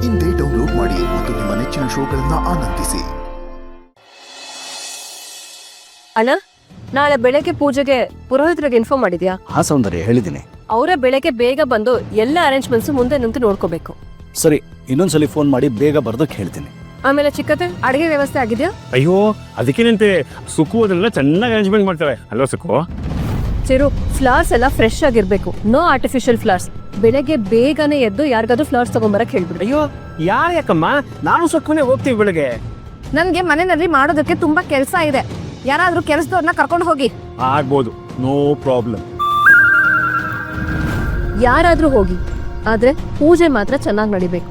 ಇಂದೇ ಡೌನ್ಲೋಡ್ ಮಾಡಿ ಮತ್ತು ನಿಮ್ಮ ನೆಚ್ಚಿನ ಶೋಗಳನ್ನ ಆನಂದಿಸಿ. ಅಣ್ಣ, ನಾಳೆ ಬೆಳಗ್ಗೆ ಪೂಜೆಗೆ ಪುರೋಹಿತರಿಗೆ ಇನ್ಫಾರ್ಮ್ ಮಾಡಿದ್ಯಾ? ಹಾ ಸೌಂದರ್ಯ, ಹೇಳಿದ್ದೀನಿ. ಅವರೇ ಬೆಳಗ್ಗೆ ಬೇಗ ಬಂದು ಎಲ್ಲ ಅರೇಂಜ್ಮೆಂಟ್ಸ್ ಮುಂದೆ ನಿಂತು ನೋಡ್ಕೋಬೇಕು. ಸರಿ, ಇನ್ನೊಂದ್ಸಲಿ ಫೋನ್ ಮಾಡಿ ಬೇಗ ಬರ್ದಕ್ಕೆ ಹೇಳ್ತೀನಿ. ಆಮೇಲೆ ಚಿಕ್ಕತೆ ಅಡಿಗೆ ವ್ಯವಸ್ಥೆ ಆಗಿದ್ಯಾ? ಅಯ್ಯೋ, ಅದಕ್ಕೇನಂತೆ ಸುಕ್ಕು ಅದೆಲ್ಲ ಚೆನ್ನಾಗಿ ಅರೇಂಜ್ಮೆಂಟ್ ಮಾಡ್ತಾರೆ ಅಲ್ವಾ ಸುಕ್ಕು? ಚಿರು, ಫ್ಲವರ್ಸ್ ಎಲ್ಲ ಫ್ರೆಶ್ ಆಗಿರ್ಬೇಕು. No artificial flowers. ಬೆಳಗ್ಗೆ ಬೇಗನೆ ಎದ್ದು ಯಾರಿಗಾದ್ರೂ ಫ್ಲವರ್ಸ್ ತಗೊಂಬರಕ್ ಹೇಳ್ಬಿಡು. ಅಯ್ಯೋ, ಯಾಕಮ್ಮ, ನಾನು ಸುಕ್ಕನೆ ಹೋಗ್ತೀವಿ ಬೆಳಗ್ಗೆ. ನನ್ಗೆ ಮನೆಯಲ್ಲಿ ಮಾಡೋದಕ್ಕೆ ತುಂಬಾ ಕೆಲಸ ಇದೆ. ಯಾರಾದ್ರೂ ಕೆಲಸದವ್ರನ್ನ ಕರ್ಕೊಂಡು ಹೋಗಿ. ಆಗ್ಬೋದು, ನೋ ಪ್ರಾಬ್ಲಮ್. ಯಾರಾದ್ರೂ ಹೋಗಿ, ಆದ್ರೆ ಪೂಜೆ ಮಾತ್ರ ಚೆನ್ನಾಗಿ ನಡಿಬೇಕು.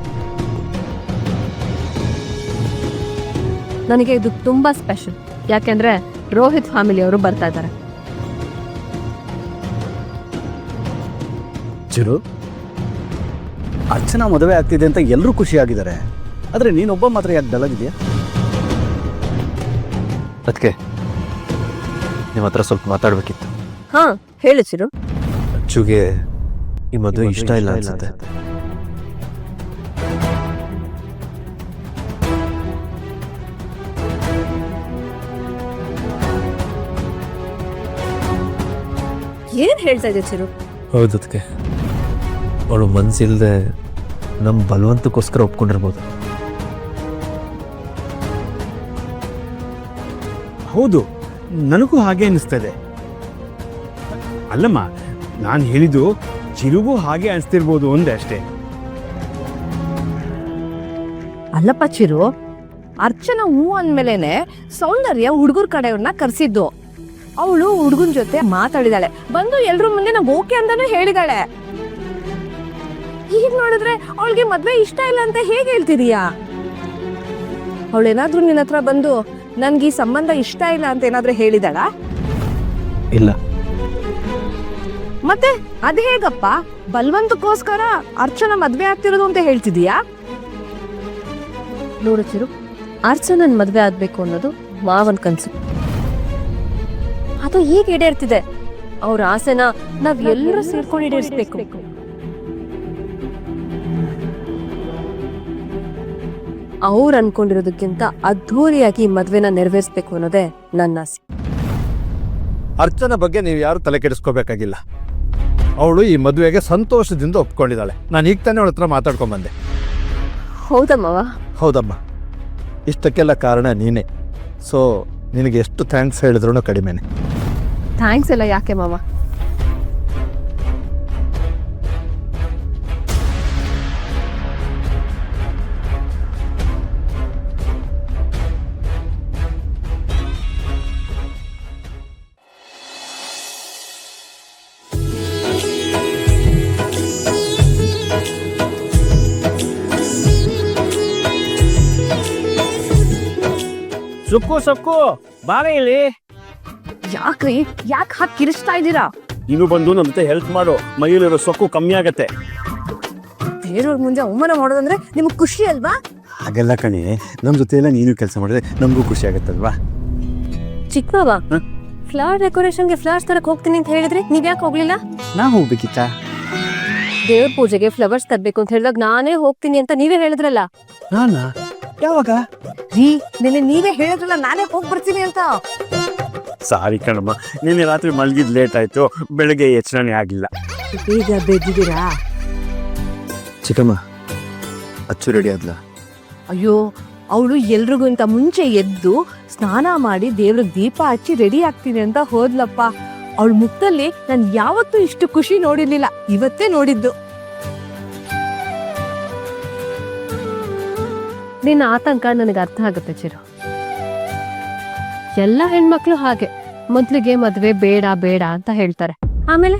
ನನಗೆ ಇದು ತುಂಬಾ ಸ್ಪೆಷಲ್, ಯಾಕೆಂದ್ರೆ ರೋಹಿತ್ ಫ್ಯಾಮಿಲಿಯವರು ಬರ್ತಾ ಇದ್ದಾರೆ. ಚಿರು, ಅರ್ಚನಾ ಮದುವೆ ಆಗ್ತಿದೆ ಅಂತ ಎಲ್ಲರೂ ಖುಷಿಯಾಗಿದ್ದಾರೆ, ಆದ್ರೆ ನೀನೊಬ್ಬ ಮಾತ್ರ ಯಾಕೆ ಡಲ್ಲಾಗಿದೆಯಾ? ಅದಕ್ಕೆ ನಿಮ್ಮ ಹತ್ರ ಸ್ವಲ್ಪ ಮಾತಾಡ್ಬೇಕಿತ್ತು. ಹಾ, ಹೇಳು ಚಿರು. ಅಚ್ಚುಗೆ ಈ ಮದುವೆ ಇಷ್ಟ ಇಲ್ಲ ಅನ್ಸುತ್ತೆ. ಏನ್ ಹೇಳ್ತಾ ಇದೆ ಚಿರು? ಹೌದು, ಅದಕ್ಕೆ ಅವಳು ಮನ್ಸಿಲ್ದೆ ನಮ್ಮ ಬಲವಂತಕ್ಕೋಸ್ಕರ ಒಪ್ಕೊಂಡಿರ್ಬೋದು. ಹೌದು, ನನಗೂ ಹಾಗೆ ಅನಿಸ್ತದೆ. ಅಲ್ಲಮ್ಮ, ನಾನು ಹೇಳಿದ್ದು ಚಿರುಗೂ ಹಾಗೆ ಅನಿಸ್ತಿರ್ಬೋದು ಒಂದೇ ಅಷ್ಟೇ. ಅಲ್ಲಪ್ಪ ಚಿರು, ಅರ್ಚನಾ ಹೂ ಅಂದ್ಮೇಲೆನೆ ಸೌಂದರ್ಯ ಹುಡುಗರ ಕಡೆಯವ್ರನ್ನ ಕರ್ಸಿದ್ದು. ಅವಳು ಹುಡುಗನ ಜೊತೆ ಮಾತಾಡಿದಾಳೆ, ಬಂದು ಎಲ್ರ ಮುಂದೆ ನಾವು ಓಕೆ ಅಂತಾನೆ ಹೇಳಿದಾಳೆ. ಈಗ ನೋಡಿದ್ರೆ ಅವಳಿಗೆ ಮದ್ವೆ ಇಷ್ಟ ಇಲ್ಲ ಅಂತ ಹೇಗೆ ಹೇಳ್ತಿದೀಯಾ? ಅವಳೇನಾದ್ರೂ ನಿನ್ನ ಹತ್ರ ಬಂದು ನನ್ಗೆ ಈ ಸಂಬಂಧ ಇಷ್ಟ ಇಲ್ಲ ಅಂತ ಏನಾದ್ರೂ ಹೇಳಿದಾಳ? ಇಲ್ಲ. ಮತ್ತೆ ಅದ್ ಹೇಗಪ್ಪ ಬಲ್ವಂತಕ್ಕೋಸ್ಕರ ಅರ್ಚನಾ ಮದ್ವೆ ಆಗ್ತಿರೋದು ಅಂತ ಹೇಳ್ತಿದೀಯಾ? ನೋಡು ಚಿರು, ಅರ್ಚನನ್ ಮದ್ವೆ ಆಗ್ಬೇಕು ಅನ್ನೋದು ಮಾವನ್ ಕನ್ಸು. ಅದು ಈಗ ಈಡೇರ್ತಿದೆ. ಅವ್ರ ಆಸೆನ ನಾವ್ ಎಲ್ಲರೂ ಸೇರ್ಕೊಂಡು ಈಡೇರಿಸ್ಬೇಕು. ಅವ್ರು ಅನ್ಕೊಂಡಿರೋದಕ್ಕಿಂತ ಅದ್ಧೂರಿಯಾಗಿ ಮದ್ವೆನ ನೆರವೇರಿಸ್ಬೇಕು ಅನ್ನೋದೇ ನನ್ನ ಆಸೆ. ಅರ್ಚನಾ ಬಗ್ಗೆ ನೀವು ಯಾರು ತಲೆ ಕೆಡಿಸ್ಕೋಬೇಕಾಗಿಲ್ಲ. ಅವಳು ಈ ಮದುವೆಗೆ ಸಂತೋಷದಿಂದ ಒಪ್ಕೊಂಡಿದ್ದಾಳೆ. ನಾನು ಈಗ ತಾನೇ ಅವಳ ಹತ್ರ ಮಾತಾಡ್ಕೊಂಡ್ ಬಂದೆ. ಹೌದಮ್ಮವ? ಹೌದಮ್ಮ, ಇಷ್ಟಕ್ಕೆಲ್ಲ ಕಾರಣ ನೀನೇ. ಸೊ ನಿನಗೆ ಎಷ್ಟು ಥ್ಯಾಂಕ್ಸ್ ಹೇಳಿದ್ರು ಕಡಿಮೆನೆ. ಥ್ಯಾಂಕ್ಸ್ ಎಲ್ಲ ಯಾಕೆ ಮಾವ? ಸುಕ್ಕು ಸುಕ್ಕು ಬಾರ ಇಲ್ಲಿ. ಯಾಕ್ರಿ, ಯಾಕೆ ಹಾಕಿ ಕಿರಿಸ್ತಾ ಇದ್ದೀರಾ? ನೀನು ಬಂದು ನನ್ನ ಜೊತೆ ಹೆಲ್ಪ್ ಮಾಡು, ಮೈಲಿರೋ ಸೊಕ್ಕು ಕಮ್ಮಿ ಆಗತ್ತೆ. ಬೇರೆಯವ್ರ ಮುಂದೆ ಅವಮಾನ ಮಾಡೋದಂದ್ರೆ ನಿಮ್ಗೆ ಖುಷಿ ಅಲ್ವಾ? ಹಾಗೆಲ್ಲ ಕಣಿ, ನಮ್ಮ ಜೊತೆ ಎಲ್ಲ ನೀನು ಕೆಲಸ ಮಾಡಿದ್ರೆ ನಮಗೂ ಖುಷಿ ಆಗತ್ತಲ್ವಾ? ಚಿಕ್ಕವ, ಫ್ಲವರ್ ಡೆಕೋರೇಷನ್ಗೆ ಫ್ಲವರ್ಸ್ ತರಕ್ ಹೋಗ್ತೀನಿ ಅಂತ ಹೇಳಿದ್ರೆ ನೀವ್ ಯಾಕೆ ಹೋಗ್ಲಿಲ್ಲ? ನಾ ಹೋಗ್ಬೇಕಿತ್ತ? ದೇವ್ರ ಪೂಜೆಗೆ ಫ್ಲವರ್ಸ್ ತರ್ಬೇಕು ಅಂತ ಹೇಳಿದಾಗ ನಾನೇ ಹೋಗ್ತೀನಿ ಅಂತ ನೀವೇ ಹೇಳಿದ್ರಲ್ಲ. ನಾನಾ? ಯಾವಾಗ? ನಿನ್ನೆ ನೀವೇ ಹೇಳಿದ್ರಲ್ಲ ನಾನೇ ಹೋಗಿ ಬರ್ತೀನಿ ಅಂತ. ಸಾರಿ ಕಣಮ್ಮ, ನಿನ್ನೆ ರಾತ್ರಿ ಮಲಗಿದ್ ಲೇಟ್ ಆಯ್ತು, ಬೆಳಗ್ಗೆ ಎಚ್ಚರನೇ ಆಗಿಲ್ಲ. ಈಗ ಬೆದ್ದಿದ್ದೀರಾ? ಚಿಕ್ಕಮ್ಮ, ಅಚ್ಚು ರೆಡಿ ಆದ್ಲ? ಅಯ್ಯೋ, ಅವಳು ಎಲ್ರಿಗೂ ಇಂತ ಮುಂಚೆ ಎದ್ದು ಸ್ನಾನ ಮಾಡಿ ದೇವ್ರಿಗೆ ದೀಪ ಹಚ್ಚಿ ರೆಡಿ ಆಗ್ತೀನಿ ಅಂತ ಹೋದ್ಲಪ್ಪ. ಅವಳ ಮುಖದಲ್ಲಿ ನಾನು ಯಾವತ್ತೂ ಇಷ್ಟು ಖುಷಿ ನೋಡಿರ್ಲಿಲ್ಲ, ಇವತ್ತೇ ನೋಡಿದ್ದು. ನಿನ್ನ ಆತಂಕ ನನಗೆ ಅರ್ಥ ಆಗುತ್ತೆ ಚಿರು. ಎಲ್ಲ ಹೆಣ್ಮಕ್ಳು ಹಾಗೆ ಮೊದ್ಲಿಗೆ ಮದ್ವೆ ಬೇಡ ಬೇಡ ಅಂತ ಹೇಳ್ತಾರೆ, ಆಮೇಲೆ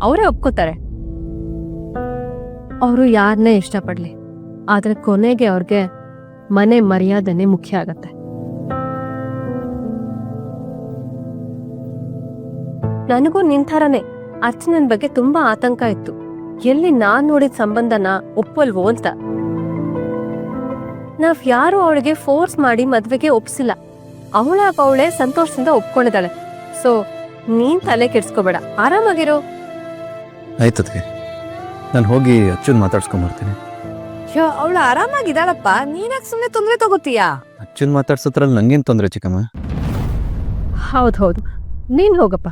ಅವರೇ ಒಪ್ಕೋತಾರೆ. ಅವರು ಯಾರನ್ನೇ ಇಷ್ಟಪಡ್ಲಿ, ಆದ್ರೆ ಕೊನೆಗೆ ಅವ್ರಿಗೆ ಮನೆ ಮರ್ಯಾದೆನೇ ಮುಖ್ಯ ಆಗತ್ತೆ. ನನಗೂ ನಿಂಥರನೇ ಅರ್ಚನನ್ ಬಗ್ಗೆ ತುಂಬಾ ಆತಂಕ ಇತ್ತು. ಎಲ್ಲಿ ನಾನ್ ನೋಡಿದ ಸಂಬಂಧನ ಒಪ್ಪಲ್ವೋ ಅಂತ. ನಾವ್ ಯಾರು ಅವಳಿಗೆ ಫೋರ್ಸ್ ಮಾಡಿ ಮದ್ವೆಗೆ ಒಪ್ಸಿಲ್ಲ. ಅವಳೇ ಸಂತೋಷದಿಂದ ಒಪ್ಕೊಂಡಿದ್ದಾಳೆ. ಸೊ ನೀನ್ ತಲೆ ಕೆಡ್ಸ್ಕೋಬೇಡ, ಆರಾಮಾಗಿರೋ. ಆಯ್ತದ್ಗೆ, ನಾನು ಹೋಗಿ ಅಚ್ಚುನ್ ಮಾತಾಡ್ಸ್ಕೊಂಬರ್ತೀನಿ. ಅವಳು ಆರಾಮಾಗಿದ್ದಾಳಪ್ಪ, ನೀನ್ಯಾಕೆ ಸುಮ್ಮನೆ ತೊಂದರೆ ತಗೋತೀಯಾ? ಅಚ್ಚನ್ ಮಾತಾಡ್ಸೋದ್ರಲ್ಲಿ ನಂಗೇನ್ ತೊಂದ್ರೆ ಚಿಕ್ಕಮ್ಮ? ಹೌದು ನೀನ್ ಹೋಗಪ್ಪ.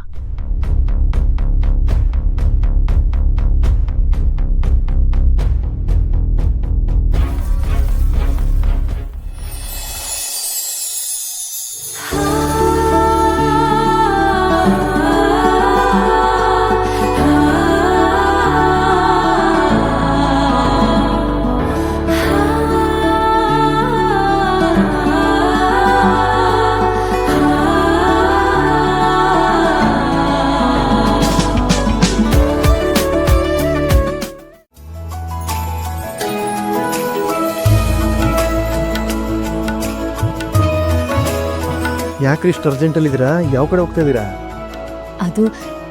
ಯಾಕ್ರಿ ಇಷ್ಟು ಅರ್ಜೆಂಟಲ್ಲಿದ್ದೀರಾ? ಯಾವ ಕಡೆ ಹೋಗ್ತಾ ಇದ್ದೀರಾ? ಅದು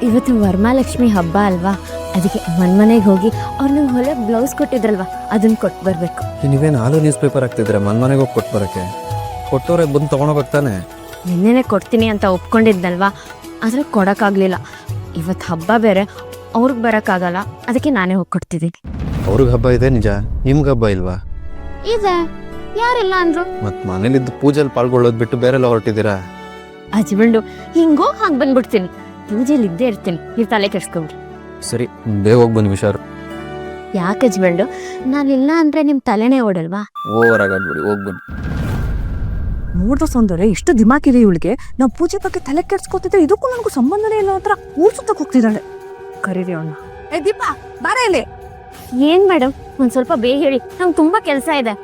ಇವತ್ತು ವರಮಹಾಲಕ್ಷ್ಮಿ ಹಬ್ಬ ಅಲ್ವಾ, ಅದಕ್ಕೆ ಮನೆಗೆ ಹೋಗಿ ಅವ್ರು ನಂಗೆ ಹೊಲ ಬ್ಲೌಸ್ ಕೊಟ್ಟಿದ್ರಲ್ವಾ, ಅದನ್ನ ಕೊಟ್ಟು ಬರಬೇಕು. ನೀವೇನು ಹಾಲು ನ್ಯೂಸ್ ಪೇಪರ್ ಹಾಕ್ತಿದ್ದೀರಾ? ಮನೆಗೆ ಹೋಗಿ ಕೊಟ್ಟು ಬರೋಕ್ಕೆ? ಕೊಟ್ಟವ್ರೆ ಬಂದು ತೊಗೊಂಡೋಗ್ತಾನೆ. ನಿನ್ನೆನೆ ಕೊಡ್ತೀನಿ ಅಂತ ಒಪ್ಕೊಂಡಿದ್ನಲ್ವಾ, ಆದರೆ ಕೊಡೋಕ್ಕಾಗಲಿಲ್ಲ. ಇವತ್ತು ಹಬ್ಬ ಬೇರೆ, ಅವ್ರಿಗೆ ಬರೋಕ್ಕಾಗಲ್ಲ, ಅದಕ್ಕೆ ನಾನೇ ಹೋಗಿ ಕೊಡ್ತಿದ್ದೀನಿ. ಅವ್ರಿಗೆ ಹಬ್ಬ ಇದೆ ನಿಜ, ನಿಮ್ಗೆ ಹಬ್ಬ ಇಲ್ವಾ? ಇದೆ, ಯಾರಿಲ್ಲ ಅಂದ್ರು. ಮತ್ತು ಮನೇಲಿದ್ದು ಪೂಜೆಯಲ್ಲಿ ಪಾಲ್ಗೊಳ್ಳೋದು ಬಿಟ್ಟು ಬೇರೆಲ್ಲ ಹೊರಟಿದ್ದೀರಾ? ಹಚ್ಬಿಂಡು ಹಿಂಗೋಗಿ ಹಾಗೆ ಬಂದ್ಬಿಡ್ತೀನಿ, ಪೂಜೆಲಿ ಇದ್ದೇ ಇರ್ತೀನಿ, ನೀವು ತಲೆ ಕೆಡ್ಸ್ಕೊಬಿಡಿ. ಸರಿ, ಬೇಗ ಹೋಗಿ ಬಂದು ಹುಷಾರು. ಯಾಕೆ ಹಚ್ಬಿಂಡು, ನಾನಿಲ್ಲ ಅಂದರೆ ನಿಮ್ಮ ತಲೆನೇ ಓಡಲ್ವಾ? ಓವರ್ ಆಗಾಡ್ಬಿಡಿ, ಹೋಗಿ ಬನ್ನಿ. ನೋಡ್ದ ಸೌಂದರ್ಯ ಎಷ್ಟು ದಿಮಾಕಿದೆ ಇವಳಿಗೆ. ನಾವು ಪೂಜೆ ಬಗ್ಗೆ ತಲೆ ಕೆಡ್ಸ್ಕೊತಿದ್ರೆ ಇದಕ್ಕೂ ನನಗೂ ಸಂಬಂಧನೇ ಇಲ್ಲ ಅಂತ ಊರ್ ಸುತ್ತಕ್ಕೆ ಹೋಗ್ತಿದ್ದಾಳೆ. ಕರೀರಿ ಅವನ್ನ. ಏ ದೀಪಾ, ಬಾರ ಇಲ್ಲಿ. ಏನ್ ಮೇಡಮ್, ಒಂದ್ ಸ್ವಲ್ಪ ಬೇಗ ಹೇಳಿ, ನಂಗೆ ತುಂಬಾ ಕೆಲಸ ಇದೆ.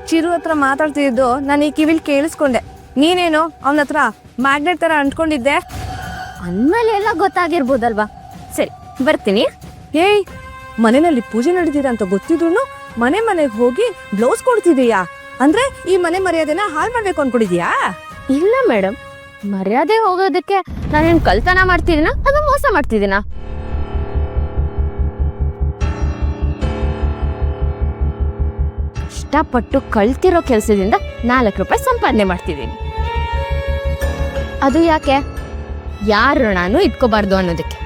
ಚಿರು ಹತ್ರ ಮಾತಾಡ್ತಿದ್ದು ನಾನು ಈ ಕಿವಿಲ್ ಕೇಳಿಸ್ಕೊಂಡೆ. ನೀನೇನು ಅವನ ಹತ್ರ ಮ್ಯಾಗ್ನೆಟ್ ತರ ಅಂಟ್ಕೊಂಡಿದ್ದೆ? ಅಂದ್ಮೇಲೆ ಎಲ್ಲ ಗೊತ್ತಾಗಿರ್ಬೋದಲ್ವಾ. ಸರಿ, ಬರ್ತೀನಿ. ಏಯ್, ಮನೆಯಲ್ಲಿ ಪೂಜೆ ನಡೀತಿದೆ ಅಂತ ಗೊತ್ತಿದ್ರು ಮನೆಗೆ ಹೋಗಿ ಬ್ಲೌಸ್ ಕೊಡ್ತಿದೀಯಾ? ಅಂದ್ರೆ ಈ ಮನೆ ಮರ್ಯಾದೆನ ಹಾಳು ಮಾಡ್ಬೇಕು ಅನ್ಕೊಂಡಿದ್ಯಾ? ಇಲ್ಲ ಮೇಡಮ್, ಮರ್ಯಾದೆ ಹೋಗೋದಕ್ಕೆ ನಾನೇನ್ ಕಳ್ತನ ಮಾಡ್ತಿದ್ದೀನ ಅದು ಮೋಸ ಮಾಡ್ತಿದ್ದೀನ? ಕಷ್ಟಪಟ್ಟು ಕಳ್ತಿರೋ ಕೆಲಸದಿಂದ 4 ರೂಪಾಯಿ ಸಂಪಾದನೆ ಮಾಡ್ತಿದ್ದೀನಿ. ಅದು ಯಾಕೆ? ಯಾರು ನಾನು ಇಟ್ಕೋಬಾರ್ದು ಅನ್ನೋದಕ್ಕೆ.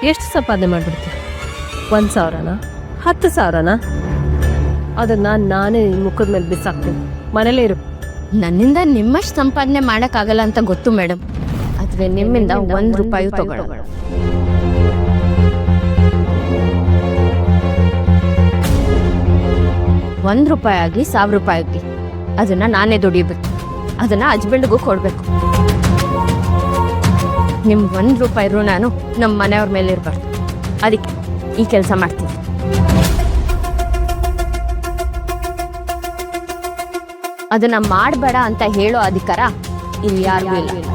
ಎಷ್ಟು ಸಂಪಾದನೆ ಮಾಡ್ಬಿಡ್ತೀಯ? 1,000ನಾ 10,000ನಾ? ಅದನ್ನ ನಾನೇ ನಿನ್ ಮುಖದ ಮೇಲೆ ಬಿಸಾಕ್ತೀನಿ. ಮನೇಲೇ ಇರು. ನನ್ನಿಂದ ನಿಮ್ಮಷ್ಟು ಸಂಪಾದನೆ ಮಾಡೋಕ್ಕಾಗಲ್ಲ ಅಂತ ಗೊತ್ತು ಮೇಡಮ್, ಆದ್ರೆ ನಿಮ್ಮಿಂದ 1 ರೂಪಾಯಿ ತಗೊಳ್ಳೋಣ. ₹1 ಆಗಲಿ 1,000 ರೂಪಾಯಿ ಆಗಲಿ ಅದನ್ನ ನಾನೇ ದುಡಿಬೇಕು, ಅದನ್ನ ಹಸ್ಬೆಂಡ್ಗೂ ಕೊಡ್ಬೇಕು. ನಿಮ್ 1 ರೂಪಾಯಿ ನಾನು ನಮ್ಮ ಮನೆಯವ್ರ ಮೇಲೆ ಇರಬಾರ್ದು, ಅದಕ್ಕೆ ಈ ಕೆಲಸ ಮಾಡ್ತೀನಿ. ಅದನ್ನ ಮಾಡಬೇಡ ಅಂತ ಹೇಳೋ ಅಧಿಕಾರ ಇಲ್ಲಿ ಯಾರಿಗೂ ಇಲ್ಲ.